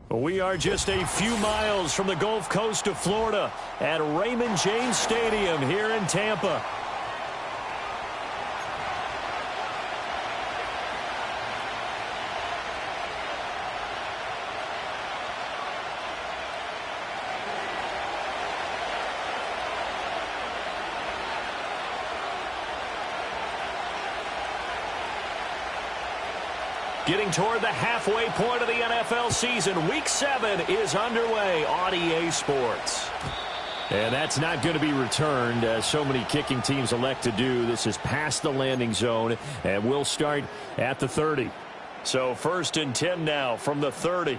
We are just a few miles from the Gulf Coast of Florida at Raymond James Stadium here in Tampa. Getting toward the halfway point of the NFL season. Week 7 is underway on EA Sports. And that's not going to be returned, as so many kicking teams elect to do. This is past the landing zone, and we'll start at the 30. So 1st and 10 now from the 30.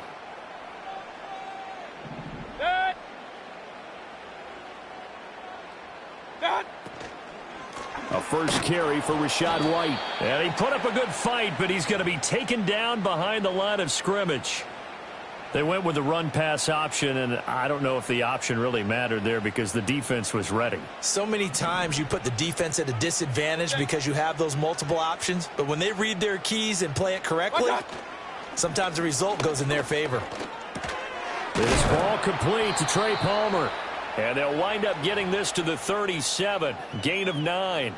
A first carry for Rachaad White. And he put up a good fight, but he's going to be taken down behind the line of scrimmage. They went with the run-pass option, and I don't know if the option really mattered there because the defense was ready. So many times you put the defense at a disadvantage because you have those multiple options, but when they read their keys and play it correctly, sometimes the result goes in their favor. This ball complete to Trey Palmer. And they'll wind up getting this to the 37. Gain of 9.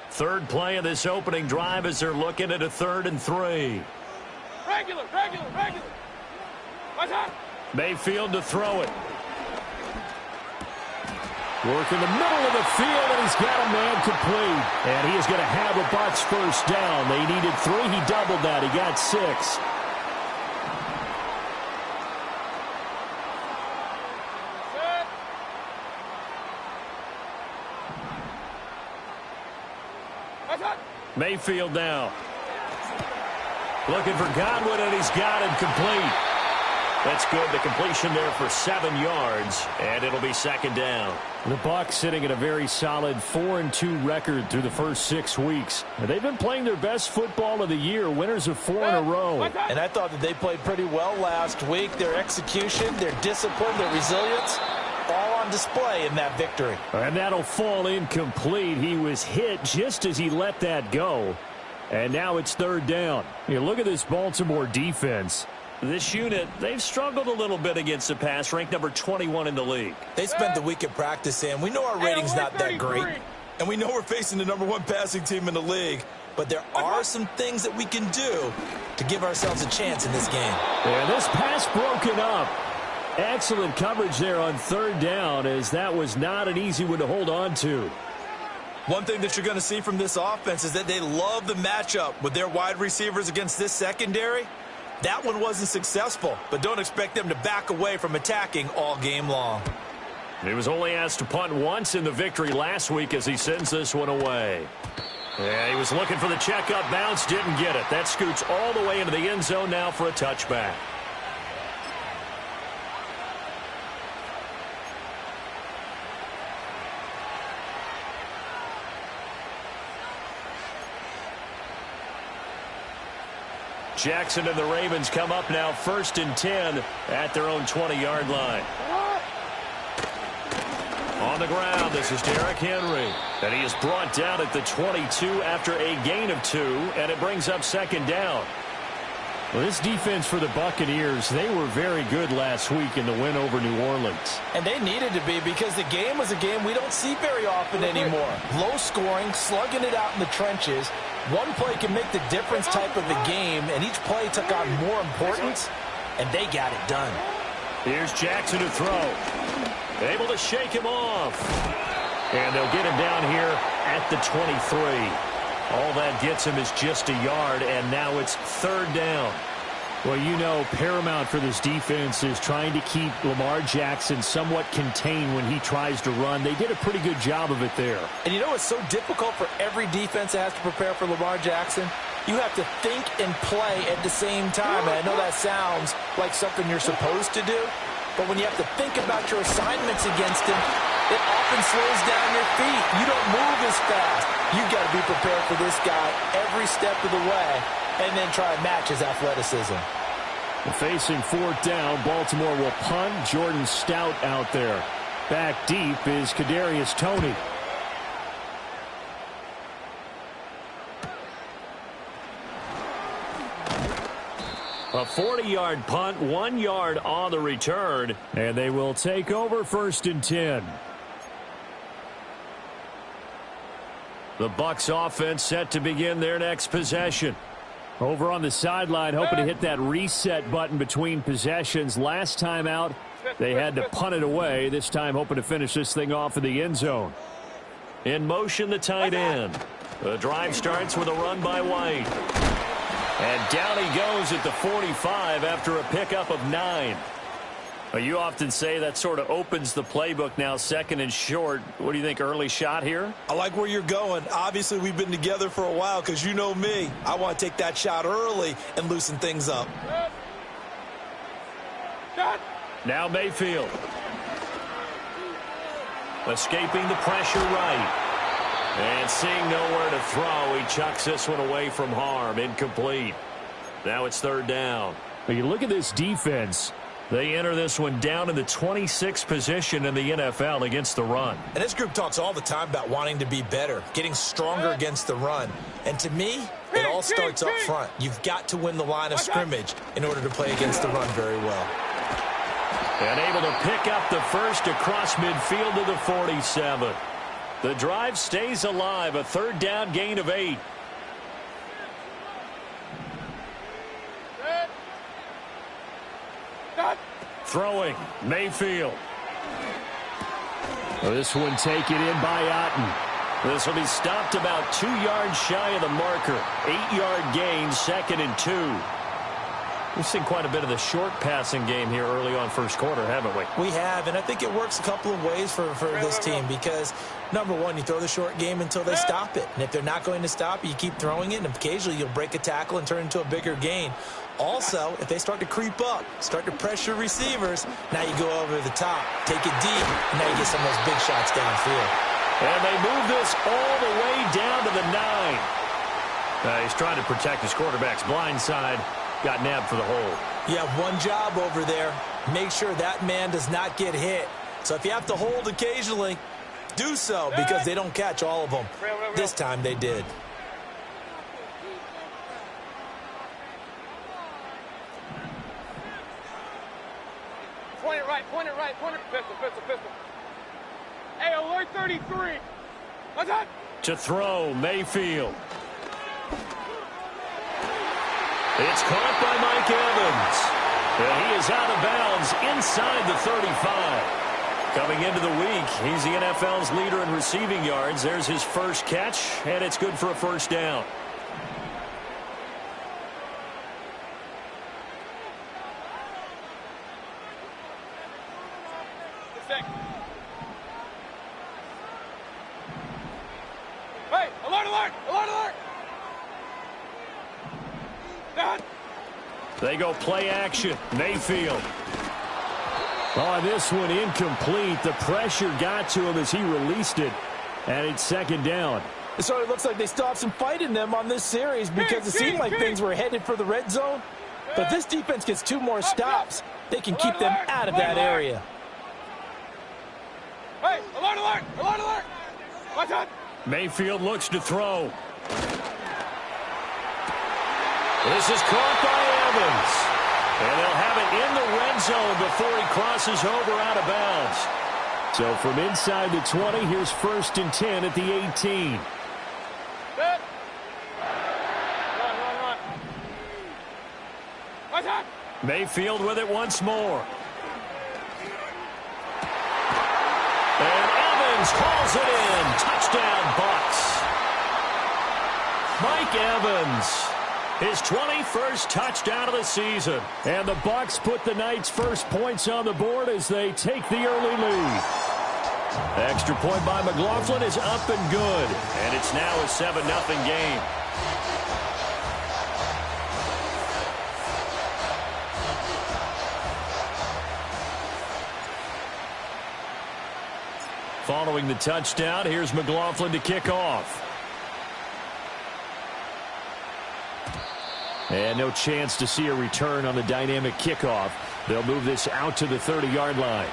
Third play of this opening drive as they're looking at a 3rd and 3. Regular. Mayfield to throw it. Work in the middle of the field, and he's got a man complete. And he is going to have a Bucs first down. They needed 3. He doubled that. He got 6. Mayfield now. Looking for Godwin, and he's got him complete. That's good. The completion there for 7 yards, and it'll be 2nd down. The Bucs sitting at a very solid 4-2 record through the first 6 weeks. They've been playing their best football of the year, winners of 4 in a row. And I thought that they played pretty well last week. Their execution, their discipline, their resilience, all on display in that victory. And that'll fall incomplete. He was hit just as he let that go. And now it's 3rd down. You look at this Baltimore defense. This unit, they've struggled a little bit against the pass, ranked number 21 in the league. They spent the week at practice, and we know our rating's not that great. And we know we're facing the number 1 passing team in the league. But there are some things that we can do to give ourselves a chance in this game. Yeah, this pass broken up. Excellent coverage there on 3rd down, as that was not an easy one to hold on to. One thing that you're going to see from this offense is that they love the matchup with their wide receivers against this secondary. That one wasn't successful, but don't expect them to back away from attacking all game long. He was only asked to punt once in the victory last week as he sends this one away. Yeah, he was looking for the checkup bounce, didn't get it. That scoots all the way into the end zone now for a touchback. Jackson and the Ravens come up now 1st and 10 at their own 20-yard line. On the ground, this is Derrick Henry. And he is brought down at the 22 after a gain of 2, and it brings up 2nd down. Well, this defense for the Buccaneers, they were very good last week in the win over New Orleans. And they needed to be, because the game was a game we don't see very often anymore. Low scoring, slugging it out in the trenches. One play can make the difference type of a game, and each play took on more importance, and they got it done. Here's Jackson to throw. Able to shake him off. And they'll get him down here at the 23. All that gets him is just a yard, and now it's 3rd down. Well, you know, paramount for this defense is trying to keep Lamar Jackson somewhat contained when he tries to run. They did a pretty good job of it there. And you know it's so difficult for every defense that has to prepare for Lamar Jackson? You have to think and play at the same time. And I know that sounds like something you're supposed to do, but when you have to think about your assignments against him, it often slows down your feet. You don't move as fast. You've got to be prepared for this guy every step of the way and then try and match his athleticism. Facing 4th down, Baltimore will punt. Jordan Stout out there. Back deep is Kadarius Toney. A 40-yard punt, 1 yard on the return, and they will take over 1st and 10. The Bucs offense set to begin their next possession. Over on the sideline, hoping to hit that reset button between possessions. Last time out, they had to punt it away. This time, hoping to finish this thing off in the end zone. In motion, the tight end. The drive starts with a run by White. And down he goes at the 45 after a pickup of 9. You often say that sort of opens the playbook now, 2nd and short. What do you think, early shot here? I like where you're going. Obviously, we've been together for a while because you know me. I want to take that shot early and loosen things up. Now Mayfield. Escaping the pressure right. And seeing nowhere to throw, he chucks this one away from harm. Incomplete. Now it's 3rd down. When you look at this defense, they enter this one down in the 26th position in the NFL against the run. And this group talks all the time about wanting to be better, getting stronger against the run. And to me, it all starts up front. You've got to win the line of scrimmage in order to play against the run very well. And able to pick up the first across midfield to the 47. The drive stays alive, a 3rd down gain of 8. Throwing, Mayfield. This one taken in by Otten. This will be stopped about 2 yards shy of the marker. 8-yard gain, 2nd and 2. We've seen quite a bit of the short passing game here early on first quarter, haven't we? We have, and I think it works a couple of ways for this team because, number one, you throw the short game until they stop it. And if they're not going to stop it, you keep throwing it, and occasionally you'll break a tackle and turn it into a bigger gain. Also, if they start to creep up, start to pressure receivers, now you go over the top, take it deep, and now you get some of those big shots downfield. And they move this all the way down to the 9. He's trying to protect his quarterback's blind side. Got nabbed for the hold. You have one job over there. Make sure that man does not get hit. So if you have to hold occasionally, do so because they don't catch all of them. This time they did. Point it right, pistol. Hey, alert 33. What's that? To throw, Mayfield. It's caught by Mike Evans. And he is out of bounds inside the 35. Coming into the week, he's the NFL's leader in receiving yards. There's his first catch, and it's good for a 1st down. Hey, alert! They go play action. Mayfield. On this one, incomplete. The pressure got to him as he released it. And it's 2nd down. So it looks like they still have some fight in them on this series because it seemed like things were headed for the red zone. But this defense gets 2 more stops. They can keep them out of that area. Hey, alert! What's that? Mayfield looks to throw. This is caught by Evans. And they'll have it in the red zone before he crosses over out of bounds. So from inside the 20, here's 1st and 10 at the 18. Run. What's that? Mayfield with it once more. And Evans calls it in. Touchdown, Bucs. Mike Evans. His 21st touchdown of the season. And the Bucs put the Knights' first points on the board as they take the early lead. Extra point by McLaughlin is up and good. And it's now a 7-0 game. Following the touchdown, here's McLaughlin to kick off. And no chance to see a return on the dynamic kickoff. They'll move this out to the 30-yard line.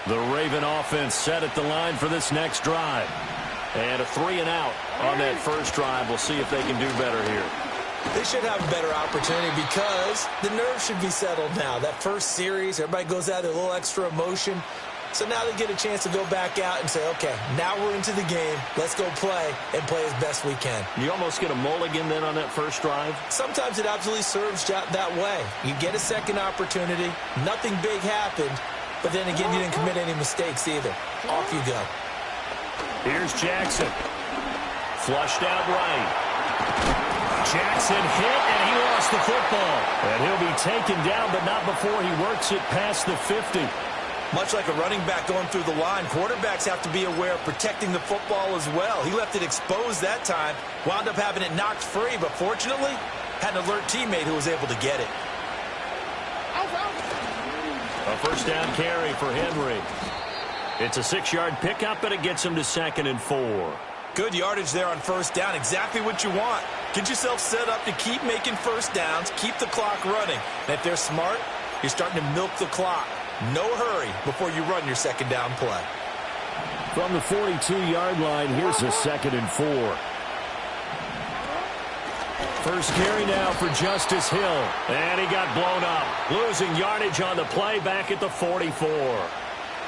The Raven offense set at the line for this next drive. And a 3 and out on that first drive. We'll see if they can do better here. They should have a better opportunity because the nerves should be settled now. That first series, everybody goes out with a little extra emotion. So now they get a chance to go back out and say, okay, now we're into the game. Let's go play and play as best we can. You almost get a mulligan then on that first drive? Sometimes it absolutely serves that way. You get a second opportunity. Nothing big happened. But then again, you didn't commit any mistakes either. Off you go. Here's Jackson. Flushed out right. Jackson hit, and he lost the football. And he'll be taken down, but not before he works it past the 50. Much like a running back going through the line, quarterbacks have to be aware of protecting the football as well. He left it exposed that time, wound up having it knocked free, but fortunately, had an alert teammate who was able to get it. A first down carry for Henry. It's a 6-yard pickup, and it gets him to 2nd and 4. Good yardage there on first down. Exactly what you want. Get yourself set up to keep making first downs, keep the clock running. And if they're smart, you're starting to milk the clock. No hurry before you run your second down play. From the 42-yard line, here's a 2nd and 4. First carry now for Justice Hill. And he got blown up. Losing yardage on the play back at the 44.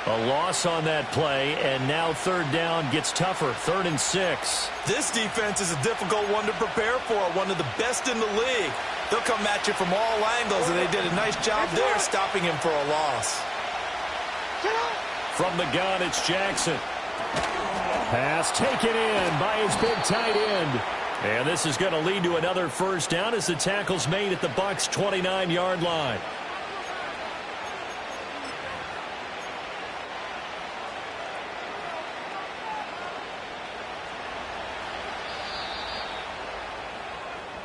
A loss on that play, and now third down gets tougher. 3rd and 6. This defense is a difficult one to prepare for, one of the best in the league. They'll come at you from all angles, and they did a nice job there stopping him for a loss. From the gun, it's Jackson. Pass taken in by his big tight end. And this is going to lead to another first down as the tackle's made at the Bucs' 29-yard line.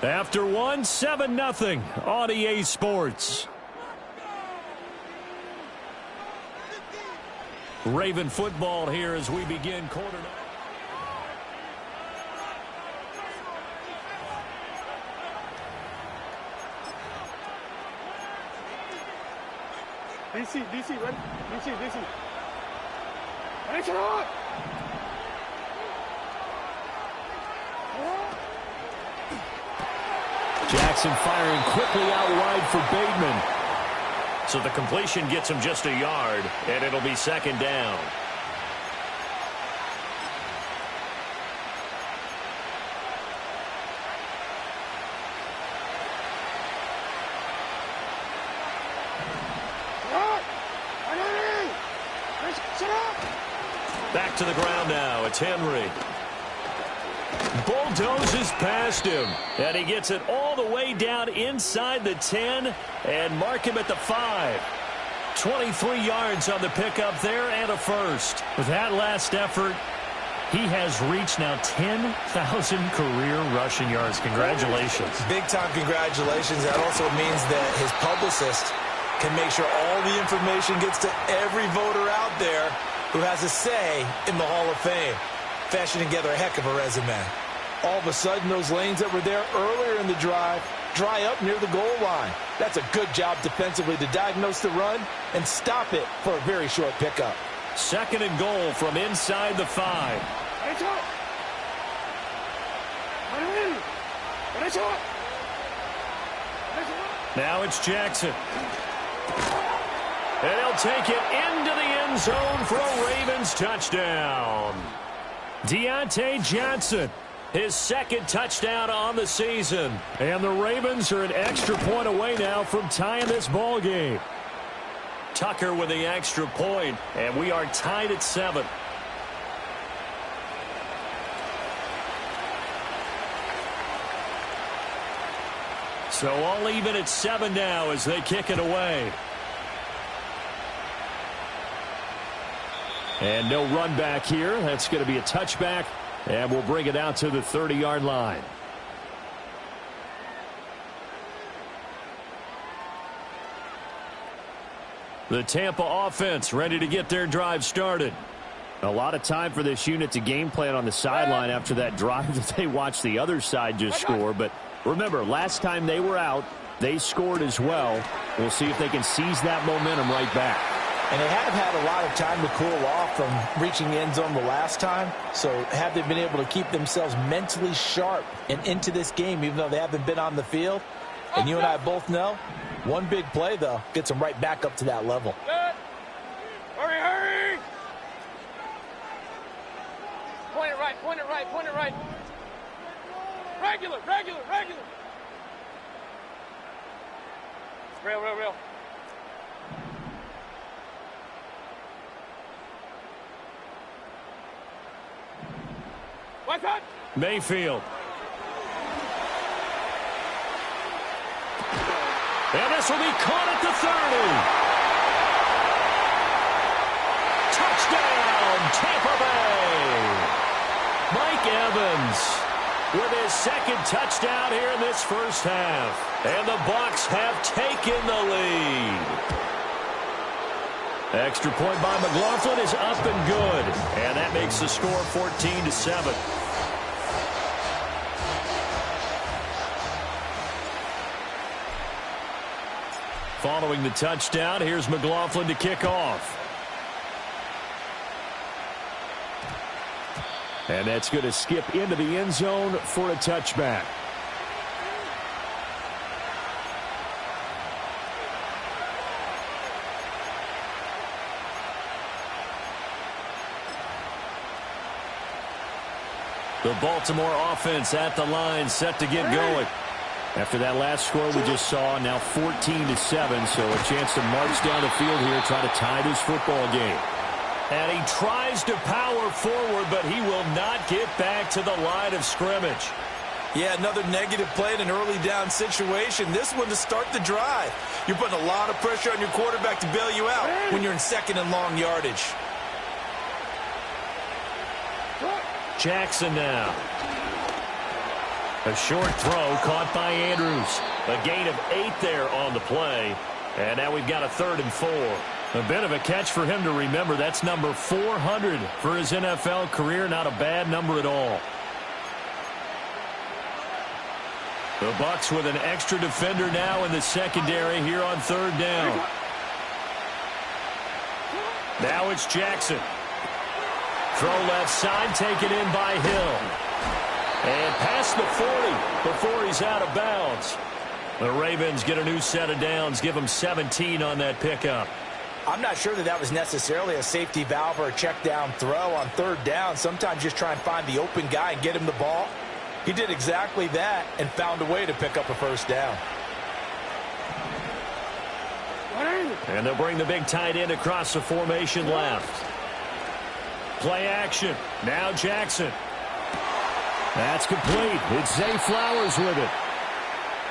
After one, 7-0 on EA Sports. Raven football here as we begin quarter. DC, run. DC. Run. Jackson firing quickly out wide for Bateman. So the completion gets him just a yard, and it'll be 2nd down. Back to the ground now. It's Henry. Bulldozes past him, and he gets it all the way down inside the 10 and mark him at the 5. 23 yards on the pickup there and a first. With that last effort, he has reached now 10,000 career rushing yards. Congratulations. Big-time congratulations. That also means that his publicist can make sure all the information gets to every voter out there who has a say in the Hall of Fame. Fashioning together a heck of a resume. All of a sudden, those lanes that were there earlier in the drive dry up near the goal line. That's a good job defensively to diagnose the run and stop it for a very short pickup. 2nd and goal from inside the 5. Now it's Jackson. And he'll take it into the end zone for a Ravens touchdown. Deontay Johnson, his 2nd touchdown on the season. And the Ravens are an extra point away now from tying this ball game. Tucker with the extra point, and we are tied at 7. So all even at 7 now as they kick it away. And no run back here. That's going to be a touchback, and we'll bring it out to the 30-yard line. The Tampa offense ready to get their drive started. A lot of time for this unit to game plan on the sideline after that drive that they watched the other side just score. But remember, last time they were out, they scored as well. We'll see if they can seize that momentum right back. And they have had a lot of time to cool off from reaching the end zone the last time. So have they been able to keep themselves mentally sharp and into this game, even though they haven't been on the field? And you and I both know, one big play, though, gets them right back up to that level. Hurry, hurry! Point it right, point it right, point it right. Regular, regular, regular. Real, real, real. What's that? Mayfield. And this will be caught at the 30. Touchdown, Tampa Bay. Mike Evans with his second touchdown here in this first half. And the Bucs have taken the lead. Extra point by McLaughlin is up and good. And that makes the score 14-7. Following the touchdown, here's McLaughlin to kick off. And that's going to skip into the end zone for a touchback. The Baltimore offense at the line, set to get going. After that last score we just saw, now 14-7, so a chance to march down the field here, try to tie this football game. And he tries to power forward, but he will not get back to the line of scrimmage. Yeah, another negative play in an early down situation. This one to start the drive. You're putting a lot of pressure on your quarterback to bail you out when you're in second and long yardage. Jackson now. A short throw caught by Andrews. A gain of 8 there on the play. And now we've got a 3rd and 4. A bit of a catch for him to remember. That's number 400 for his NFL career. Not a bad number at all. The Bucs with an extra defender now in the secondary here on 3rd down. Now it's Jackson. Throw left side, taken in by Hill. And past the 40 before he's out of bounds. The Ravens get a new set of downs, give him 17 on that pickup. I'm not sure that was necessarily a safety valve or a check down throw on 3rd down. Sometimes just try and find the open guy and get him the ball. He did exactly that and found a way to pick up a 1st down. And they'll bring the big tight end across the formation left. Play action. Now Jackson. That's complete. It's Zay Flowers with it.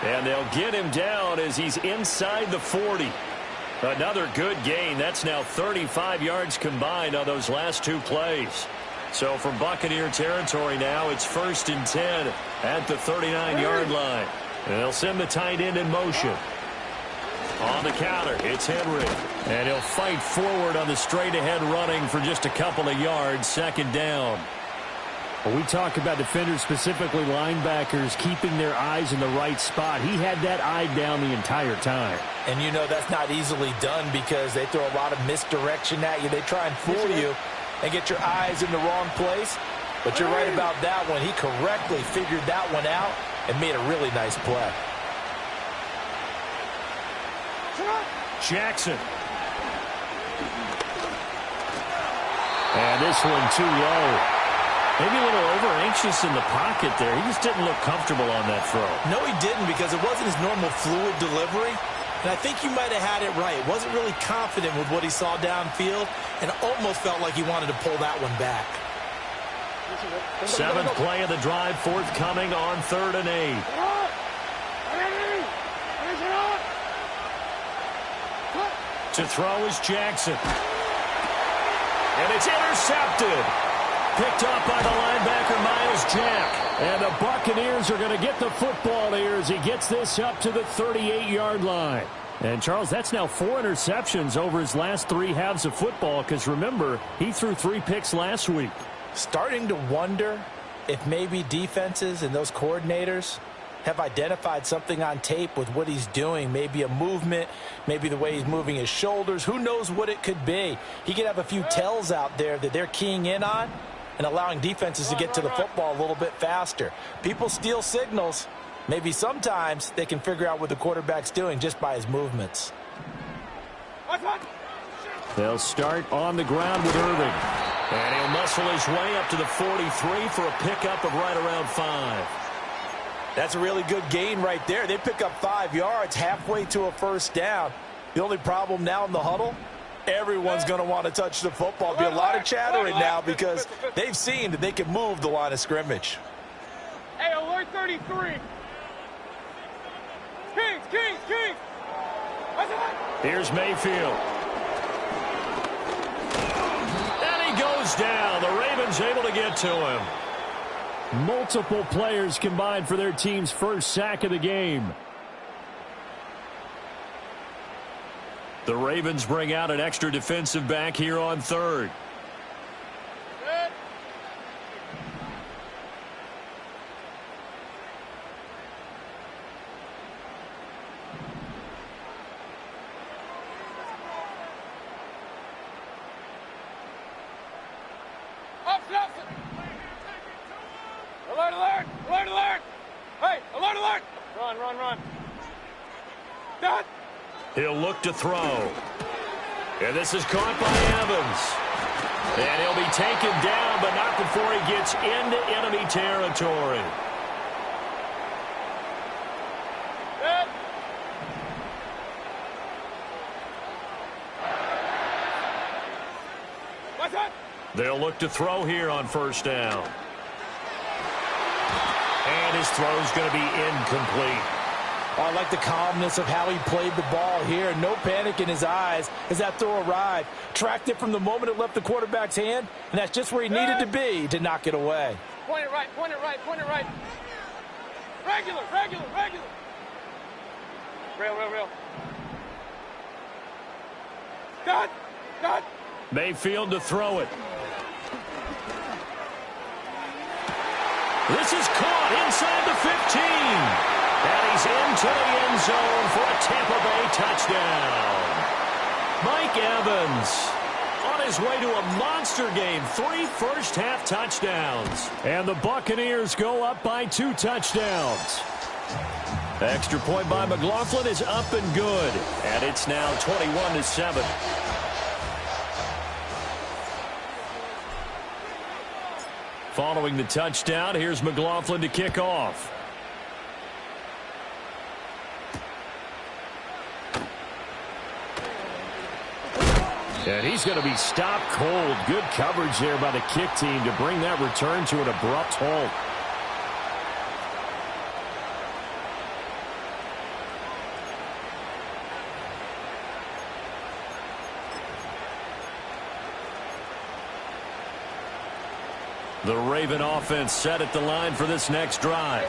And they'll get him down as he's inside the 40. Another good gain. That's now 35 yards combined on those last 2 plays. So from Buccaneer territory now, it's 1st and 10 at the 39-yard line. And they'll send the tight end in motion. On the counter, it's Henry. And he'll fight forward on the straight-ahead running for just a couple of yards. 2nd down. When we talk about defenders, specifically linebackers, keeping their eyes in the right spot, he had that eye down the entire time. And you know that's not easily done because they throw a lot of misdirection at you. They try and fool you and get your eyes in the wrong place. But you're right about that one. He correctly figured that one out and made a really nice play. Jackson. And this one too low. Maybe a little over-anxious in the pocket there. He just didn't look comfortable on that throw. No, he didn't because it wasn't his normal fluid delivery. And I think you might have had it right. Wasn't really confident with what he saw downfield and almost felt like he wanted to pull that one back. 7th play of the drive forthcoming on 3rd and 8. To throw is Jackson. And it's intercepted. Picked up by the linebacker, Myles Jack. And the Buccaneers are going to get the football here as he gets this up to the 38-yard line. And, Charles, that's now 4 interceptions over his last 3 halves of football because, remember, he threw 3 picks last week. Starting to wonder if maybe defenses and those coordinators have identified something on tape with what he's doing. Maybe a movement, maybe the way he's moving his shoulders. Who knows what it could be? He could have a few tells out there that they're keying in on and allowing defenses to get to the football a little bit faster. People steal signals. Maybe sometimes they can figure out what the quarterback's doing just by his movements. They'll start on the ground with Irving. And he'll muscle his way up to the 43 for a pickup of right around 5. That's a really good gain right there. They pick up 5 yards halfway to a first down. The only problem now in the huddle, everyone's going to want to touch the football. There'll be a lot of chattering now because they've seen that they can move the line of scrimmage. Hey, alert 33. Kings. Here's Mayfield. And he goes down. The Ravens able to get to him. Multiple players combined for their team's first sack of the game. The Ravens bring out an extra defensive back here on third. Alert! Hey, alert! Run. Done. He'll look to throw. And this is caught by Evans. And he'll be taken down, but not before he gets into enemy territory. Dead. What's that? They'll look to throw here on first down. And his throw's going to be incomplete. Oh, I like the calmness of how he played the ball here. No panic in his eyes as that throw arrived. Tracked it from the moment it left the quarterback's hand, and that's just where he needed to be to knock it away. Point it right. Regular. Real. Done. Mayfield to throw it. This is caught inside the 15. And he's into the end zone for a Tampa Bay touchdown. Mike Evans on his way to a monster game. 3 first-half touchdowns. And the Buccaneers go up by 2 touchdowns. Extra point by McLaughlin is up and good. And it's now 21-7. Following the touchdown, here's McLaughlin to kick off. And he's going to be stopped cold. Good coverage there by the kick team to bring that return to an abrupt halt. The Raven offense set at the line for this next drive.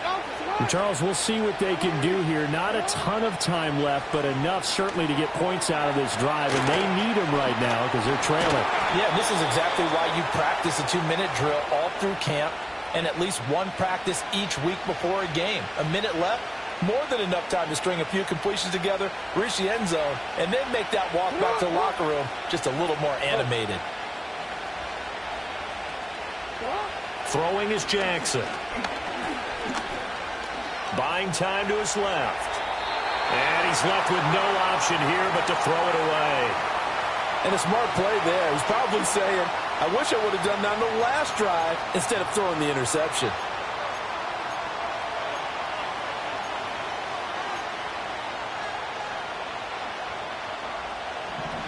And Charles, we'll see what they can do here. Not a ton of time left, but enough certainly to get points out of this drive. And they need them right now because they're trailing. Yeah, this is exactly why you practice a 2-minute drill all through camp and at least one practice each week before a game. A minute left, more than enough time to string a few completions together, reach the end zone, and then make that walk back to the locker room just a little more animated. Throwing is Jackson. Buying time to his left. And he's left with no option here but to throw it away. And a smart play there. He's probably saying, I wish I would have done that on the last drive instead of throwing the interception.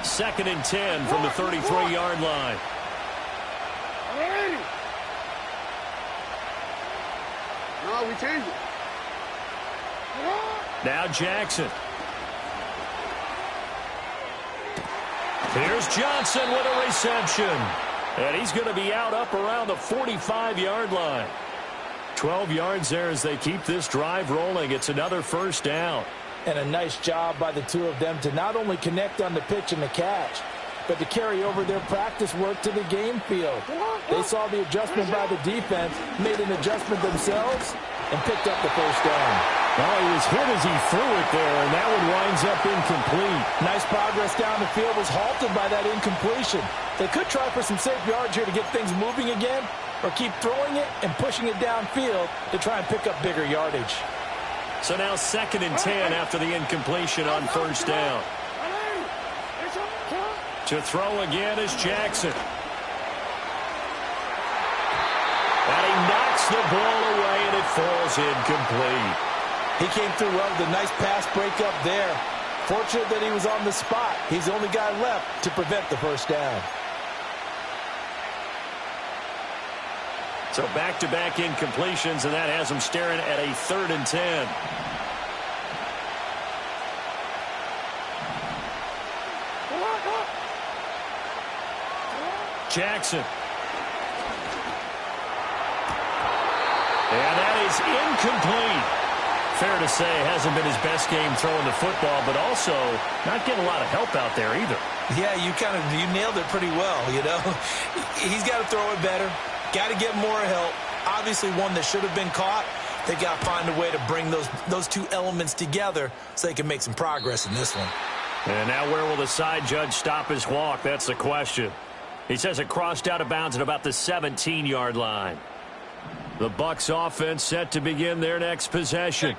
Second and 10 from the 33-yard line. No, we changed it. Now Jackson. Here's Johnson with a reception. And he's going to be out up around the 45-yard line. 12 yards there as they keep this drive rolling. It's another first down. And a nice job by the two of them to not only connect on the pitch and the catch, but to carry over their practice work to the game field. They saw the adjustment by the defense, made an adjustment themselves, and picked up the first down. Well, he was hit as he threw it there, and that one winds up incomplete. Nice progress down the field was halted by that incompletion. They could try for some safe yards here to get things moving again, or keep throwing it and pushing it downfield to try and pick up bigger yardage. So now 2nd and 10 after the incompletion on first down. To throw again is Jackson. And he knocks the ball away, and it falls incomplete. He came through well with a nice pass breakup there. Fortunate that he was on the spot. He's the only guy left to prevent the first down. So back-to-back incompletions, and that has him staring at a 3rd and 10. Jackson. And that is incomplete. Fair to say, hasn't been his best game throwing the football, but also not getting a lot of help out there either. Yeah, you nailed it pretty well, you know. He's got to throw it better. Got to get more help. Obviously one that should have been caught. They got to find a way to bring those two elements together so they can make some progress in this one. And now where will the side judge stop his walk? That's the question. He says it crossed out of bounds at about the 17-yard line. The Bucs offense set to begin their next possession.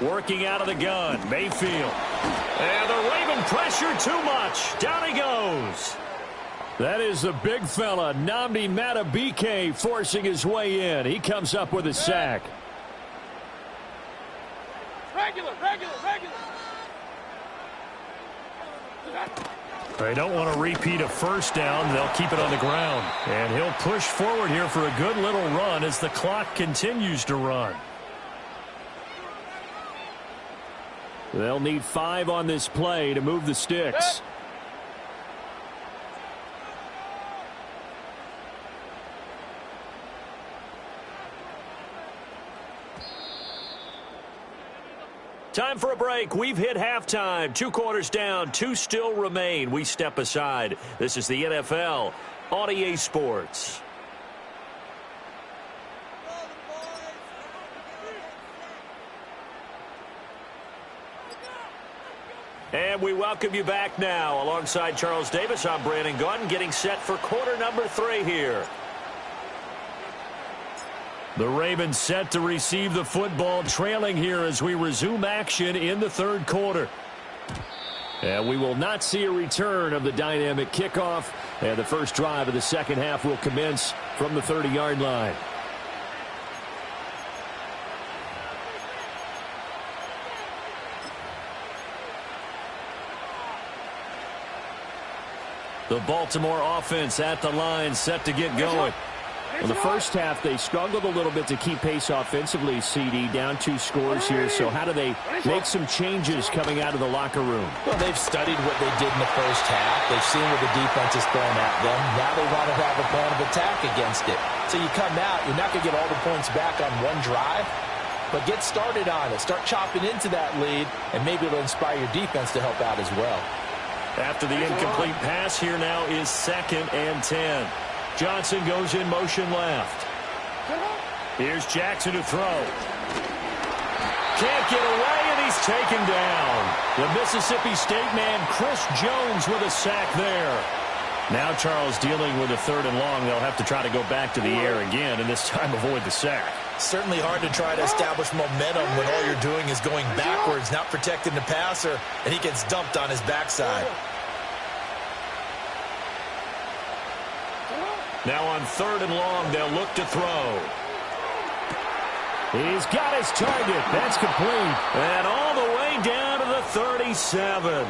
Working out of the gun, Mayfield. And the Raven pressure too much. Down he goes. That is the big fella, Nnamdi Madubuike, forcing his way in. He comes up with a sack. Regular. They don't want to repeat a first down. They'll keep it on the ground. And he'll push forward here for a good little run as the clock continues to run. They'll need 5 on this play to move the sticks. Time for a break. We've hit halftime. 2 quarters down. 2 still remain. We step aside. This is the NFL on EA Sports. And we welcome you back now. Alongside Charles Davis, I'm Brandon Gaudin, getting set for quarter number 3 here. The Ravens set to receive the football, trailing here as we resume action in the 3rd quarter. And we will not see a return of the dynamic kickoff. And the first drive of the second half will commence from the 30-yard line. The Baltimore offense at the line, set to get going. Well, the first half, they struggled a little bit to keep pace offensively, CD, down 2 scores here. So how do they make some changes coming out of the locker room? Well, they've studied what they did in the first half. They've seen what the defense is throwing at them. Now they want to have a plan of attack against it. So you come out, you're not going to get all the points back on one drive, but get started on it. Start chopping into that lead, and maybe it'll inspire your defense to help out as well. After the incomplete pass, here now is 2nd and 10. Johnson goes in motion left. Here's Jackson to throw. Can't get away, and he's taken down. The Mississippi State man, Chris Jones, with a sack there. Now Charles dealing with a 3rd and long. They'll have to try to go back to the air again, and this time avoid the sack. Certainly hard to try to establish momentum when all you're doing is going backwards, not protecting the passer, and he gets dumped on his backside. Now on 3rd and long, they'll look to throw. He's got his target. That's complete. And all the way down to the 37.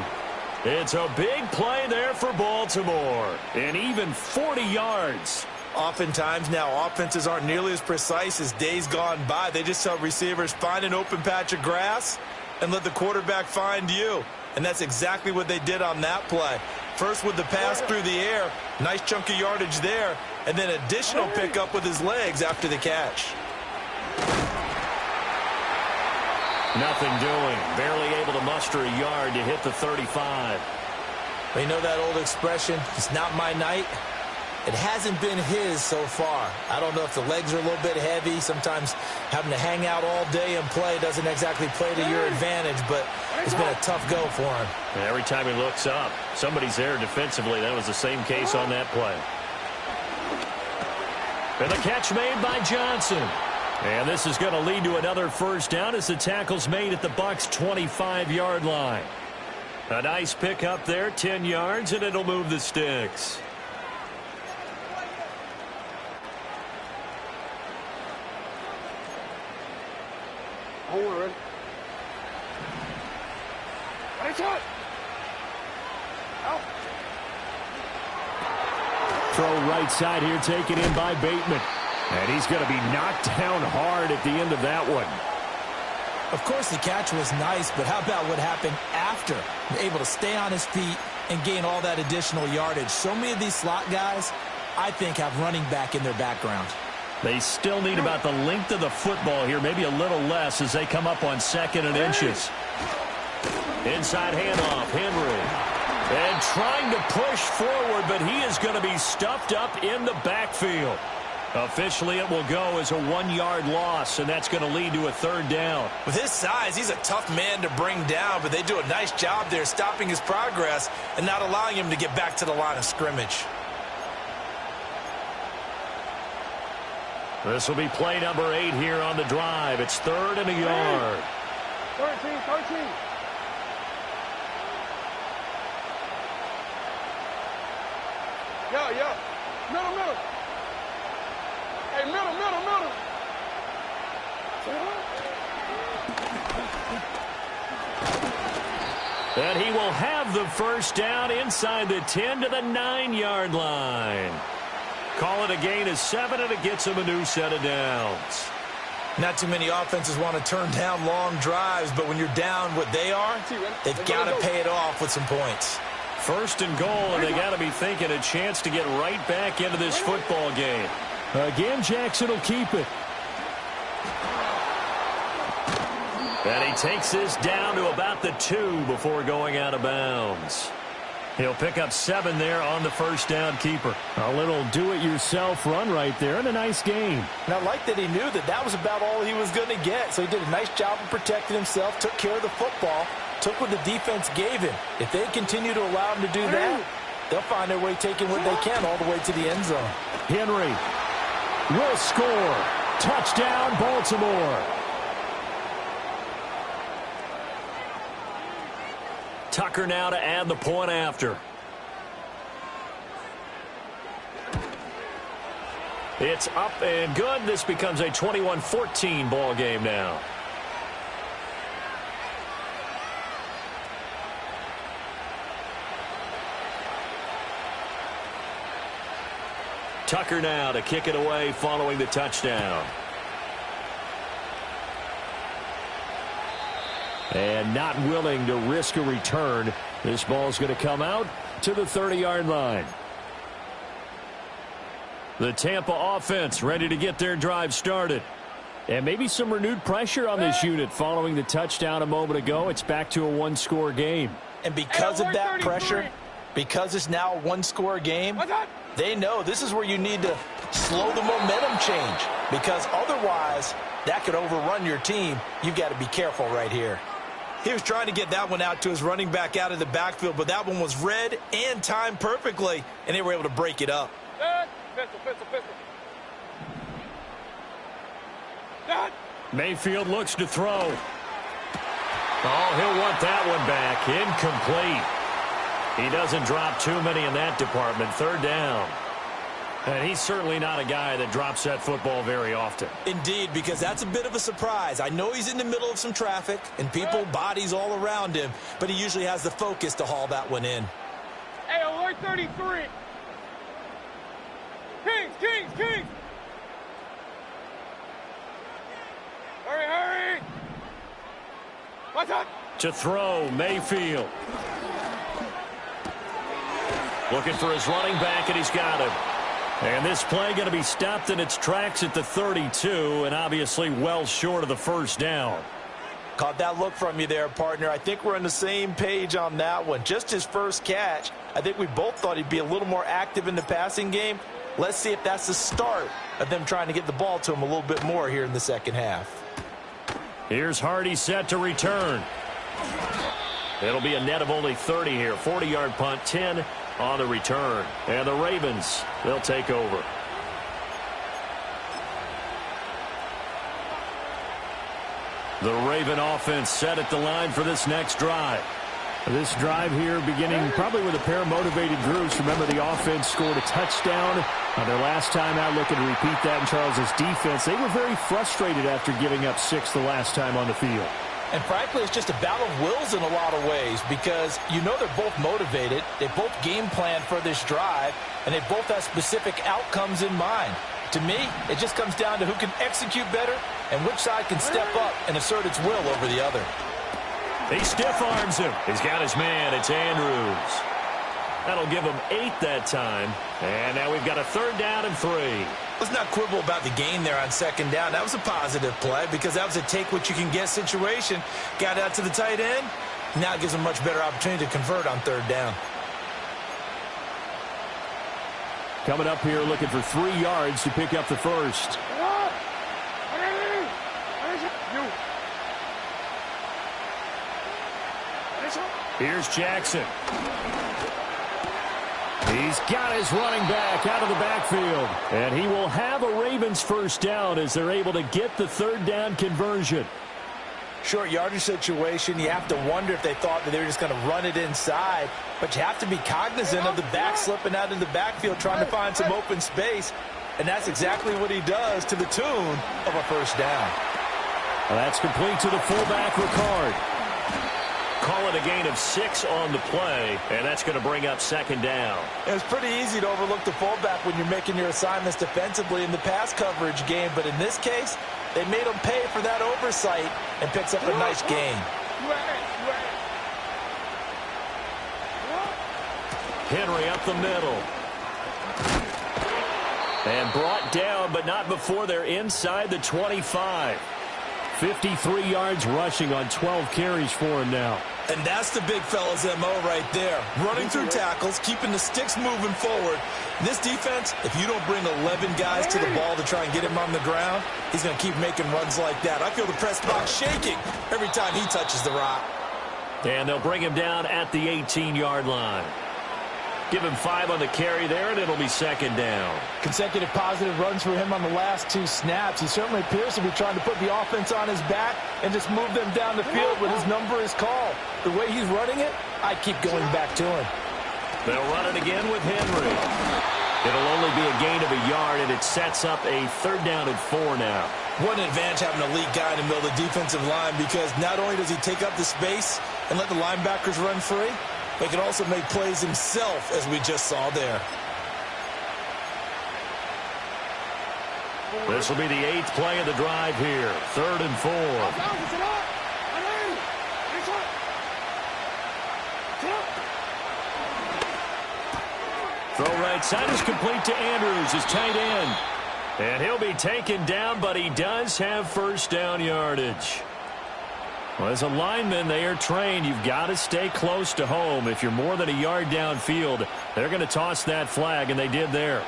It's a big play there for Baltimore. And even 40 yards. Oftentimes now, offenses aren't nearly as precise as days gone by. They just tell receivers, find an open patch of grass and let the quarterback find you. And that's exactly what they did on that play. First with the pass through the air, nice chunk of yardage there, and then additional pickup with his legs after the catch. Nothing doing. Barely able to muster a yard to hit the 35. But you know that old expression, it's not my night? It hasn't been his so far. I don't know if the legs are a little bit heavy. Sometimes having to hang out all day and play doesn't exactly play to your advantage, but it's been a tough go for him. And every time he looks up, somebody's there defensively. That was the same case on that play. And the catch made by Johnson. And this is going to lead to another first down as the tackle's made at the Bucs' 25-yard line. A nice pick up there, 10 yards, and it'll move the sticks. Ready? Out. Throw right side here, taken in by Bateman. And he's going to be knocked down hard at the end of that one. Of course, the catch was nice, but how about what happened after? Able to stay on his feet and gain all that additional yardage. So many of these slot guys, I think, have running back in their background. They still need about the length of the football here, maybe a little less as they come up on 2nd and inches. Inside handoff, Henry. And trying to push forward, but he is going to be stuffed up in the backfield. Officially, it will go as a 1-yard loss, and that's going to lead to a 3rd down. With his size, he's a tough man to bring down, but they do a nice job there stopping his progress and not allowing him to get back to the line of scrimmage. This will be play number 8 here on the drive. It's 3rd and a yard. 13. Yeah. Middle. Hey, middle. And he will have the first down inside the 10 to the 9-yard line. Call it a gain of 7, and it gets him a new set of downs. Not too many offenses want to turn down long drives, but when you're down what they are, they've got to pay it off with some points. 1st and goal, and they got to be thinking a chance to get right back into this football game. Again, Jackson will keep it. And he takes this down to about the 2 before going out of bounds. He'll pick up 7 there on the first down keeper. A little do-it-yourself run right there, and a nice game. And I like that he knew that that was about all he was going to get. So he did a nice job of protecting himself, took care of the football, took what the defense gave him. If they continue to allow him to do that, they'll find their way taking what they can all the way to the end zone. Henry will score. Touchdown, Baltimore. Tucker now to add the point after. It's up and good. This becomes a 21-14 ball game now. Tucker now to kick it away following the touchdown. And not willing to risk a return. This ball's going to come out to the 30-yard line. The Tampa offense ready to get their drive started. And maybe some renewed pressure on this unit following the touchdown a moment ago. It's back to a 1-score game. And because of that pressure, because it's now a 1-score game, they know this is where you need to slow the momentum change. Because otherwise, that could overrun your team. You've got to be careful right here. He was trying to get that one out to his running back out of the backfield, but that one was read and timed perfectly, and they were able to break it up. Pistol. Mayfield looks to throw. Oh, he'll want that one back. Incomplete. He doesn't drop too many in that department. 3rd down. And he's certainly not a guy that drops that football very often. Indeed, because that's a bit of a surprise. I know he's in the middle of some traffic and people, bodies all around him, but he usually has the focus to haul that one in. Hey, alert 33. Kings. Hurry. What's up? To throw, Mayfield. Looking for his running back, and he's got him. And this play going to be stopped in its tracks at the 32, and obviously well short of the first down. Caught that look from you there, partner. I think we're on the same page on that one. Just his first catch. I think we both thought he'd be a little more active in the passing game. Let's see if that's the start of them trying to get the ball to him a little bit more here in the second half. Here's Hardy set to return. It'll be a net of only 30 here. 40-yard punt, 10 on the return. And the Ravens, they'll take over. The Raven offense set at the line for this next drive. This drive here beginning probably with a pair of motivated groups. Remember, the offense scored a touchdown on their last time out, looking to repeat that in Charles's defense. They were very frustrated after giving up 6 the last time on the field. And frankly, it's just a battle of wills in a lot of ways because you know they're both motivated. They both game plan for this drive, and they both have specific outcomes in mind. To me, it just comes down to who can execute better and which side can step up and assert its will over the other. He stiff arms him. He's got his man. It's Andrews. That'll give him 8 that time. And now we've got a 3rd down and 3. Let's not quibble about the gain there on 2nd down. That was a positive play because that was a take-what-you-can-get situation. Got out to the tight end. Now it gives him a much better opportunity to convert on 3rd down. Coming up here looking for 3 yards to pick up the first. Here's Jackson. He's got his running back out of the backfield. And he will have a Ravens first down as they're able to get the 3rd down conversion. Short yardage situation, you have to wonder if they thought that they were just going to run it inside. But you have to be cognizant of the back slipping out in the backfield trying to find some open space. And that's exactly what he does to the tune of a first down. Well, that's complete to the fullback, Ricard. Call it a gain of 6 on the play, and that's going to bring up 2nd down. It's pretty easy to overlook the fullback when you're making your assignments defensively in the pass coverage game, but in this case, they made him pay for that oversight and picks up a nice gain. Henry up the middle. And brought down, but not before they're inside the 25. 53 yards rushing on 12 carries for him now. And that's the big fella's MO right there. Running through tackles, keeping the sticks moving forward. This defense, if you don't bring 11 guys to the ball to try and get him on the ground, he's going to keep making runs like that. I feel the press box shaking every time he touches the rock. And they'll bring him down at the 18-yard line. Give him 5 on the carry there, and it'll be 2nd down. Consecutive positive runs for him on the last 2 snaps. He certainly appears to be trying to put the offense on his back and just move them down the field when his number is called. The way he's running it, I keep going back to him. They'll run it again with Henry. It'll only be a gain of a yard, and it sets up a 3rd down and 4 now. What an advantage having an elite guy in the middle of the defensive line because not only does he take up the space and let the linebackers run free, he can also make plays himself, as we just saw there. This will be the 8th play of the drive here. 3rd and 4. Throw right side is complete to Andrews, his tight end. And he'll be taken down, but he does have first down yardage. Well, as a lineman, they are trained. You've got to stay close to home. If you're more than a yard downfield, they're going to toss that flag, and they did there.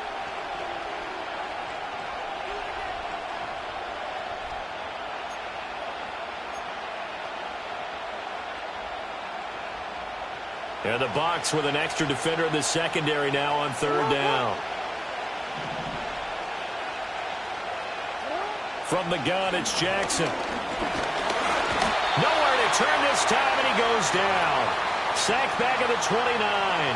And the box with an extra defender in the secondary now on 3rd down. From the gun, it's Jackson. Nowhere to turn this time, and he goes down. Sacked back at the 29.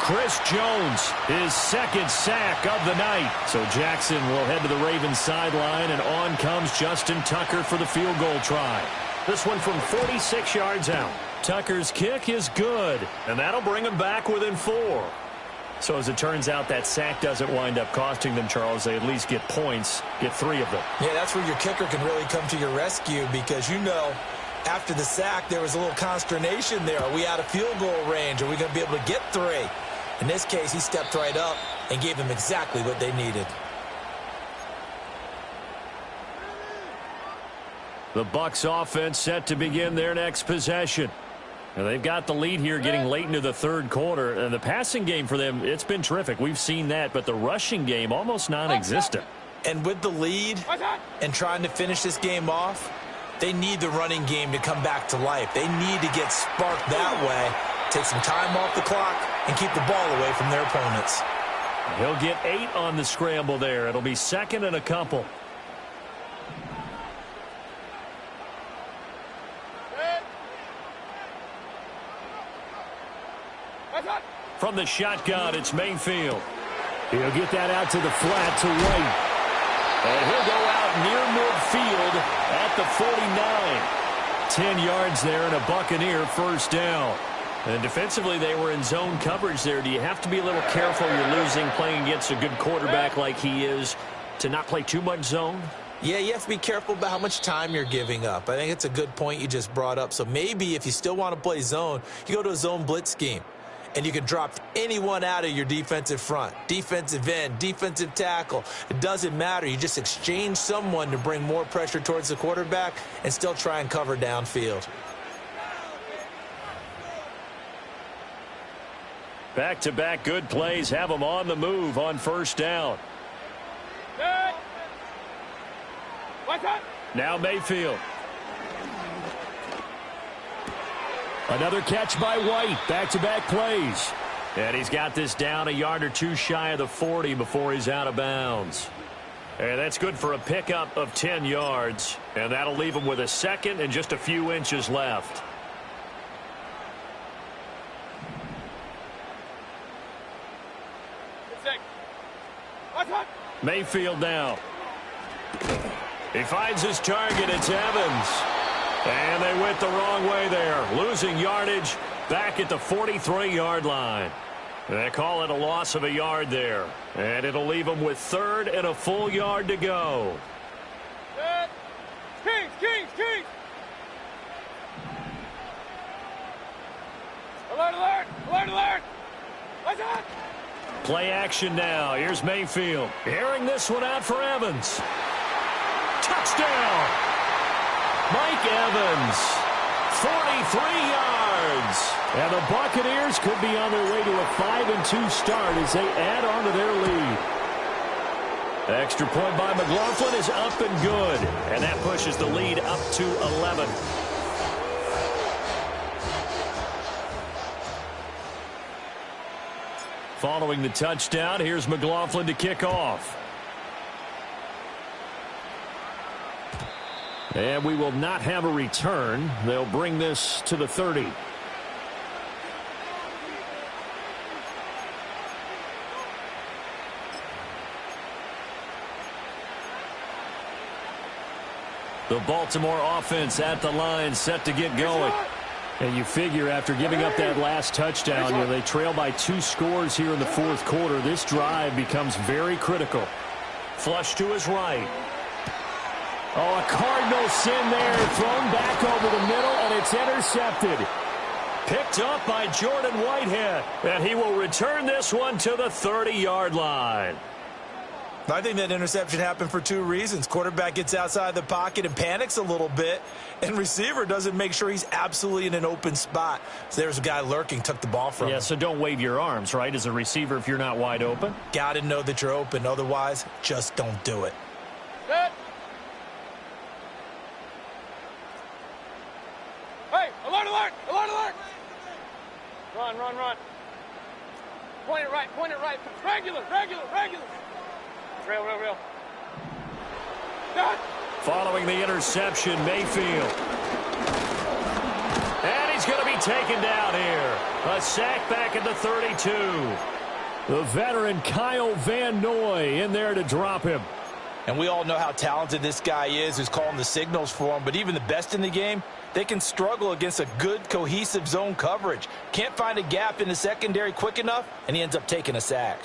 Chris Jones, his 2nd sack of the night. So Jackson will head to the Ravens sideline, and on comes Justin Tucker for the field goal try. This one from 46 yards out. Tucker's kick is good, and that'll bring him back within 4. So as it turns out, that sack doesn't wind up costing them, Charles. They at least get points, get 3 of them. Yeah, that's where your kicker can really come to your rescue because, you know, after the sack, there was a little consternation there. Are we out of field goal range? Are we going to be able to get 3? In this case, he stepped right up and gave them exactly what they needed. The Bucs offense set to begin their next possession. And they've got the lead here getting late into the third quarter. And the passing game for them, it's been terrific. We've seen that, but the rushing game almost non-existent. And with the lead and trying to finish this game off, they need the running game to come back to life. They need to get sparked that way, take some time off the clock, and keep the ball away from their opponents. He'll get 8 on the scramble there. It'll be second and a couple. From the shotgun, it's Mayfield. He'll get that out to the flat to White. And he'll go out near midfield at the 49. 10 yards there and a Buccaneer first down. And defensively, they were in zone coverage there. Do you have to be a little careful? You're losing playing against a good quarterback like he is to not play too much zone? Yeah, you have to be careful about how much time you're giving up. I think it's a good point you just brought up. So maybe if you still want to play zone, you go to a zone blitz scheme. And you can drop anyone out of your defensive front, defensive end, defensive tackle. It doesn't matter. You just exchange someone to bring more pressure towards the quarterback and still try and cover downfield. Back-to-back good plays have them on the move on first down. Now Mayfield. Another catch by White. Back-to-back plays. And he's got this down a yard or two shy of the 40 before he's out of bounds. And that's good for a pickup of 10 yards. And that'll leave him with a second and just a few inches left. Mayfield now. He finds his target. It's Evans. And they went the wrong way there. Losing yardage back at the 43-yard line. They call it a loss of a yard there. And it'll leave them with third and a full yard to go. Kings! Alert! What's up? Play action now. Here's Mayfield. Airing this one out for Evans. Touchdown! Mike Evans, 43 yards. And the Buccaneers could be on their way to a 5-2 start as they add on to their lead. Extra point by McLaughlin is up and good. And that pushes the lead up to 11. Following the touchdown, here's McLaughlin to kick off. And we will not have a return. They'll bring this to the 30. The Baltimore offense at the line, set to get going. And you figure after giving up that last touchdown, they trail by 2 scores here in the fourth quarter. This drive becomes very critical. Flush to his right. Oh, a Cardinal sin there, thrown back over the middle, and it's intercepted. Picked up by Jordan Whitehead, and he will return this one to the 30-yard line. I think that interception happened for 2 reasons. Quarterback gets outside the pocket and panics a little bit, and receiver doesn't make sure he's absolutely in an open spot. So there's a guy lurking, took the ball from him. Yeah, so don't wave your arms, right, as a receiver if you're not wide open. Got to know that you're open. Otherwise, just don't do it. Set. Hey, alert! Run. Point it right. Regular. Real. Done. Following the interception, Mayfield. And he's going to be taken down here. A sack back at the 32. The veteran Kyle Van Noy in there to drop him. And we all know how talented this guy is who's calling the signals for him. But even the best in the game, they can struggle against a good, cohesive zone coverage. Can't find a gap in the secondary quick enough, and he ends up taking a sack.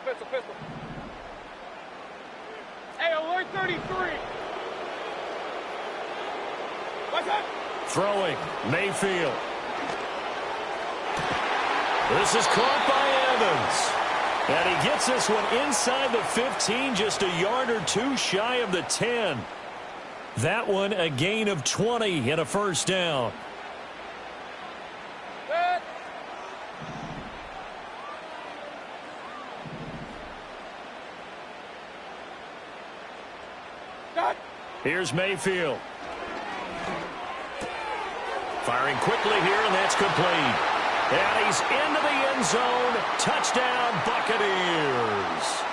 Pistol. Hey, alert 33. What's up? Throwing, Mayfield. This is caught by Evans. And he gets this one inside the 15, just a yard or two shy of the 10. That one a gain of 20 and a first down. Good. Got. Here's Mayfield. Firing quickly here, and that's complete. And he's into the end zone. Touchdown, Buccaneers.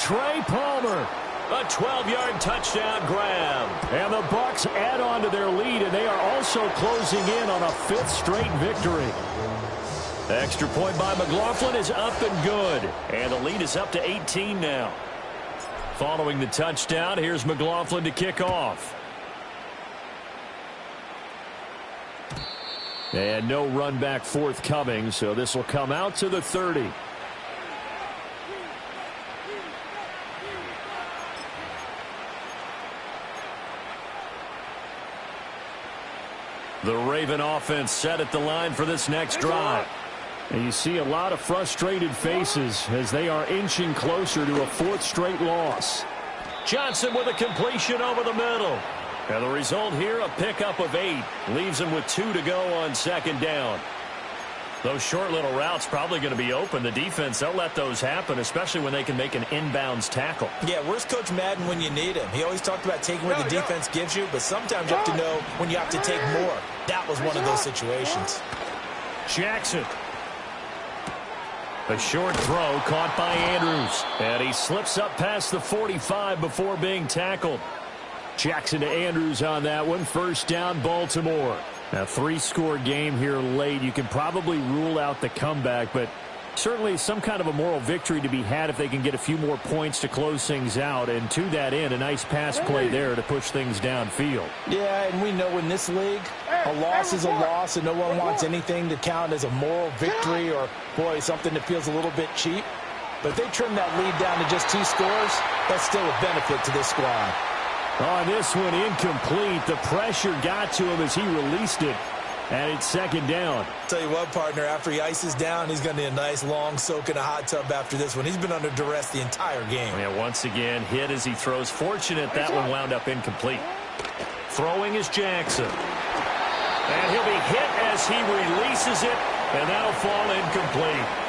Trey Palmer, a 12-yard touchdown grab. And the Bucs add on to their lead, and they are also closing in on a 5th straight victory. Extra point by McLaughlin is up and good. And the lead is up to 18 now. Following the touchdown, here's McLaughlin to kick off. And no run back forthcoming, so this will come out to the 30. The Raven offense set at the line for this next drive. And you see a lot of frustrated faces as they are inching closer to a 4th straight loss. Johnson with a completion over the middle. And the result here, a pickup of 8. Leaves him with 2 to go on second down. Those short little routes probably going to be open. The defense, they'll let those happen, especially when they can make an inbounds tackle. Yeah, where's Coach Madden when you need him? He always talked about taking what the defense gives you, but sometimes you have to know when you have to take more. That was one of those situations. Jackson. A short throw caught by Andrews. And he slips up past the 45 before being tackled. Jackson to Andrews on that one. First down, Baltimore. A 3-score game here late. You can probably rule out the comeback, but certainly some kind of a moral victory to be had if they can get a few more points to close things out. And to that end, a nice pass play there to push things downfield. Yeah, and we know in this league, a loss is a loss, and no one wants anything to count as a moral victory or, boy, something that feels a little bit cheap. But if they trim that lead down to just 2 scores, that's still a benefit to this squad. On this one, incomplete. The pressure got to him as he released it. And it's second down. Tell you what, partner, after he ices down, he's going to need a nice long soak in a hot tub after this one. He's been under duress the entire game. Yeah, once again, hit as he throws. Fortunate that one wound up incomplete. Throwing is Jackson. And he'll be hit as he releases it, and that'll fall incomplete.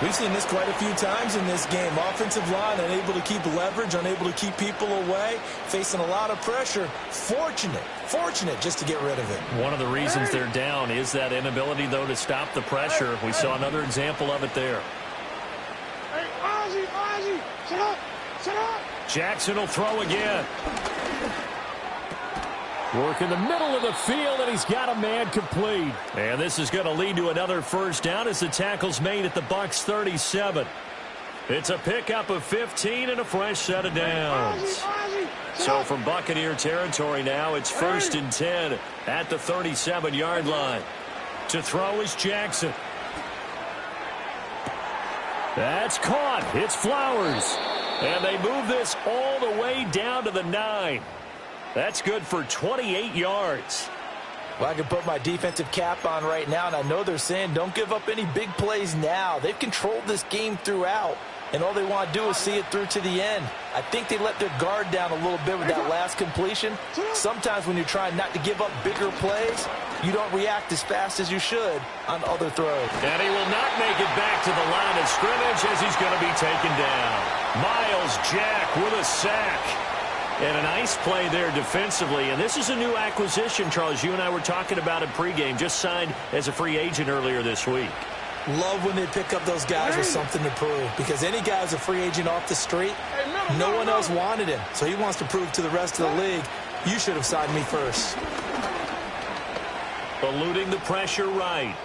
We've seen this quite a few times in this game. Offensive line unable to keep leverage, unable to keep people away, facing a lot of pressure. Fortunate just to get rid of it. One of the reasons they're down is that inability, though, to stop the pressure. We saw another example of it there. Hey, Ozzie, sit up. Jackson will throw again. Work in the middle of the field, and he's got a man complete. And this is going to lead to another first down as the tackle's made at the Bucs 37. It's a pickup of 15 and a fresh set of downs. So from Buccaneer territory now, it's 1st and 10 at the 37-yard line. To throw is Jackson. That's caught. It's Flowers. And they move this all the way down to the 9. That's good for 28 yards. Well, I can put my defensive cap on right now, and I know they're saying don't give up any big plays now. They've controlled this game throughout, and all they want to do is see it through to the end. I think they let their guard down a little bit with that last completion. Sometimes when you're trying not to give up bigger plays, you don't react as fast as you should on other throws. And he will not make it back to the line of scrimmage as he's going to be taken down. Myles Jack with a sack. And a nice play there defensively. And this is a new acquisition, Charles. You and I were talking about it pregame. Just signed as a free agent earlier this week. Love when they pick up those guys with something to prove. Because any guy's a free agent off the street, no one else wanted him. So he wants to prove to the rest of the league, you should have signed me first. Eluding the pressure right.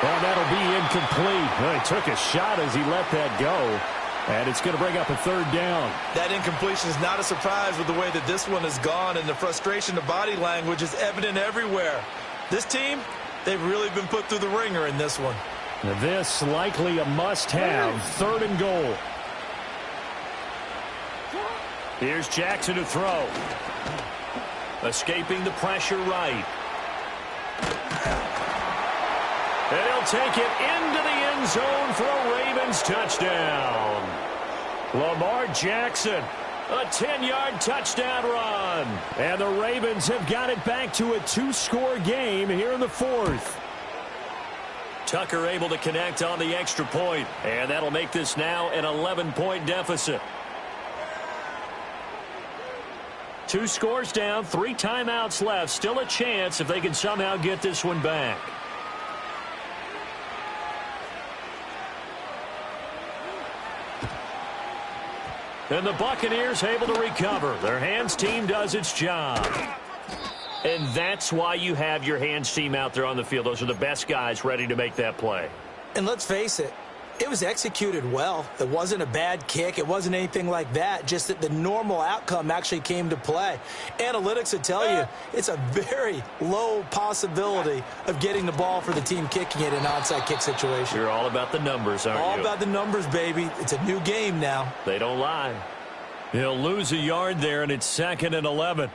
Well, that'll be incomplete. Well, he took a shot as he let that go. And it's going to bring up a 3rd down. That incompletion is not a surprise with the way that this one has gone, and the frustration, the body language is evident everywhere. This team, they've really been put through the ringer in this one. Now this likely a must-have. 3rd and goal. Here's Jackson to throw. Escaping the pressure right. And he'll take it into the end zone for a Ravens touchdown. Lamar Jackson, A 10-yard touchdown run. And the Ravens have got it back to a 2-score game here in the fourth. Tucker able to connect on the extra point, and that'll make this now an 11-point deficit. 2 scores down, 3 timeouts left. Still a chance if they can somehow get this one back. And the Buccaneers able to recover. Their hands team does its job. And that's why you have your hands team out there on the field. Those are the best guys ready to make that play. And let's face it, it was executed well. It wasn't a bad kick. It wasn't anything like that. Just that the normal outcome actually came to play. Analytics would tell you it's a very low possibility of getting the ball for the team kicking it in an onside kick situation. You're all about the numbers, aren't you? All about the numbers, baby. It's a new game now. They don't lie. He'll lose a yard there, and it's 2nd and 11.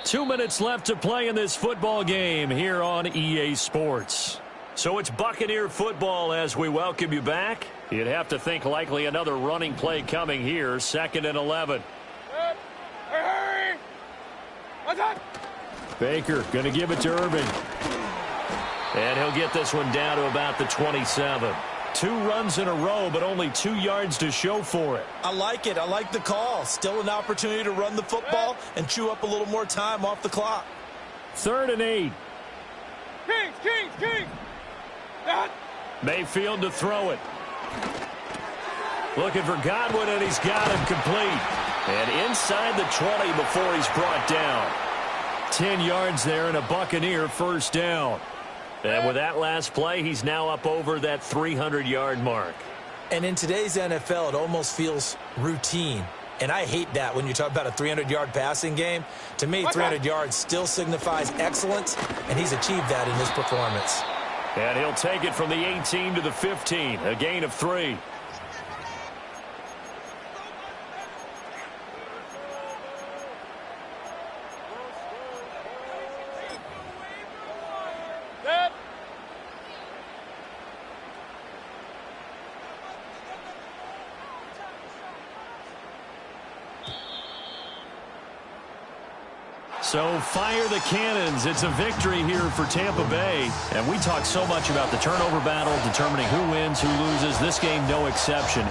2 minutes left to play in this football game here on EA Sports. So it's Buccaneer football as we welcome you back. You'd have to think likely another running play coming here, 2nd and 11. Hurry! What's up? Baker going to give it to Irvin. And he'll get this one down to about the 27. 2 runs in a row, but only 2 yards to show for it. I like it. I like the call. Still an opportunity to run the football and chew up a little more time off the clock. 3rd and 8. Kings! Mayfield to throw it. Looking for Godwin, and he's got him complete. And inside the 20 before he's brought down. 10 yards there and a Buccaneer first down. And with that last play, he's now up over that 300-yard mark. And in today's NFL, it almost feels routine. And I hate that when you talk about a 300-yard passing game. To me, 300 yards still signifies excellence, and he's achieved that in this performance. And he'll take it from the 18 to the 15, a gain of 3. So fire the cannons. It's a victory here for Tampa Bay. And we talk so much about the turnover battle, determining who wins, who loses. This game, no exception.